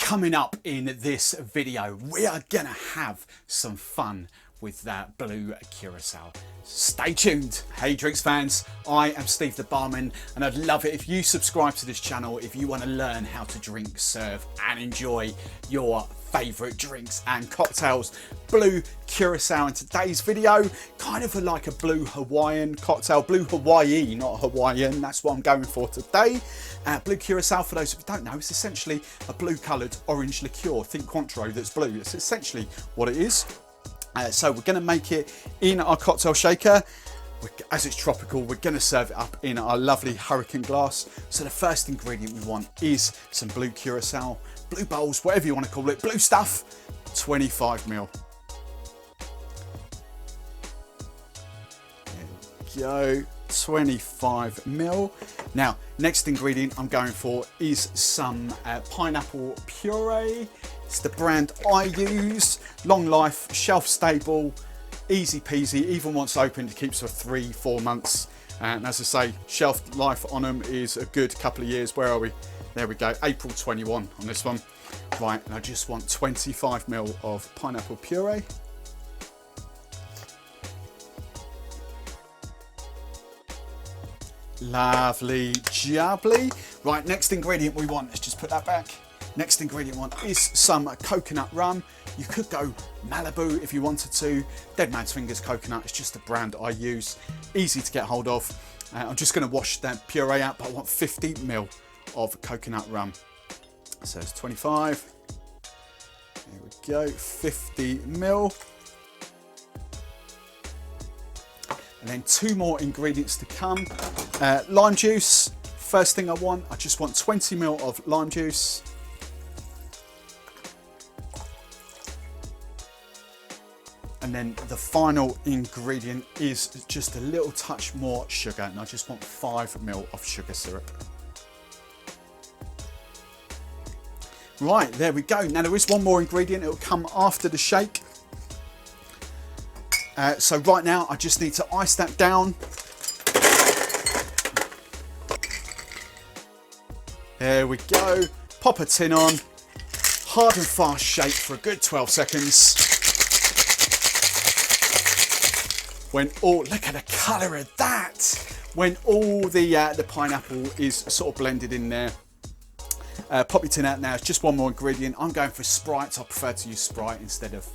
coming up in this video, we are gonna have some fun with that blue curacao. Stay tuned. Hey drinks fans, I am Steve the Barman, and I'd love it if you subscribe to this channel if you want to learn how to drink, serve and enjoy your favourite drinks and cocktails. Blue curacao in today's video, kind of like a blue Hawaiian cocktail. Blue Hawaii, not Hawaiian, that's what I'm going for today. Blue curacao, for those of you who don't know, is essentially a blue coloured orange liqueur. Think Cointreau that's blue, it's essentially what it is. So we're going to make it in our cocktail shaker. As it's tropical, we're going to serve it up in our lovely hurricane glass. So the first ingredient we want is some blue curacao, Blue Bols, whatever you want to call it, blue stuff, 25ml. There we go, 25ml. Now, next ingredient I'm going for is some pineapple puree. It's the brand I use, long life, shelf stable, easy peasy, even once opened it keeps for 3-4 months. And as I say, shelf life on them is a good couple of years. Where are we? There we go, April 21 on this one. Right, and I just want 25ml of pineapple puree. Lovely jubbly. Right, next ingredient we want, let's just put that back. Next ingredient one is some coconut rum. You could go Malibu if you wanted to. Dead Man's Fingers coconut is just the brand I use. Easy to get hold of. I'm just going to wash that puree out, but I want 50ml of coconut rum. So it's 25. There we go, 50ml. And then 2 more ingredients to come. Lime juice. First thing I just want 20ml of lime juice. And then the final ingredient is just a little touch more sugar, and I just want 5ml of sugar syrup. Right, there we go. Now there is one more ingredient, it'll come after the shake. So right now I just need to ice that down. There we go. Pop a tin on, hard and fast shake for a good 12 seconds. When all, look at the colour of that. When all the pineapple is sort of blended in there. Pop your tin out now, it's just one more ingredient. I'm going for Sprite, I prefer to use Sprite instead of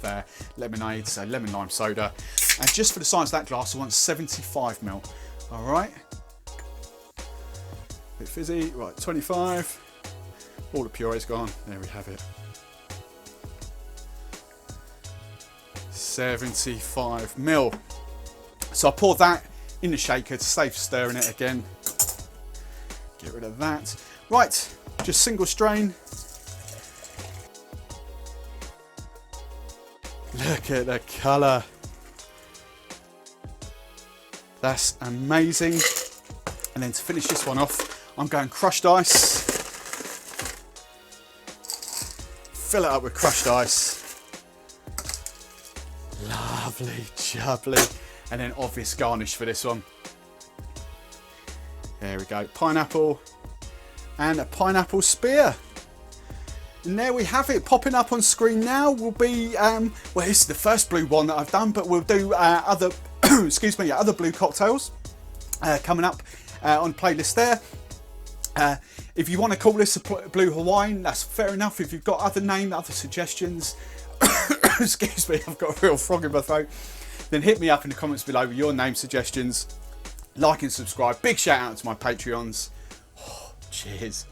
lemonade, so lemon lime soda. And just for the size of that glass, I want 75ml. All right. Bit fizzy, right, 25. All the puree's gone, there we have it. 75ml. So I pour that in the shaker to save stirring it again. Get rid of that. Right, just single strain. Look at the colour. That's amazing. And then to finish this one off, I'm going crushed ice. Fill it up with crushed ice. Lovely jubbly. And then obvious garnish for this one. There we go, pineapple and a pineapple spear. And there we have it, popping up on screen now will be, well, this is the first blue one that I've done, but we'll do other, excuse me, other blue cocktails coming up on the playlist there. If you want to call this a Blue Hawaiian, that's fair enough. If you've got other names, other suggestions, excuse me, I've got a real frog in my throat, then hit me up in the comments below with your name suggestions. Like and subscribe. Big shout out to my Patreons. Oh, cheers.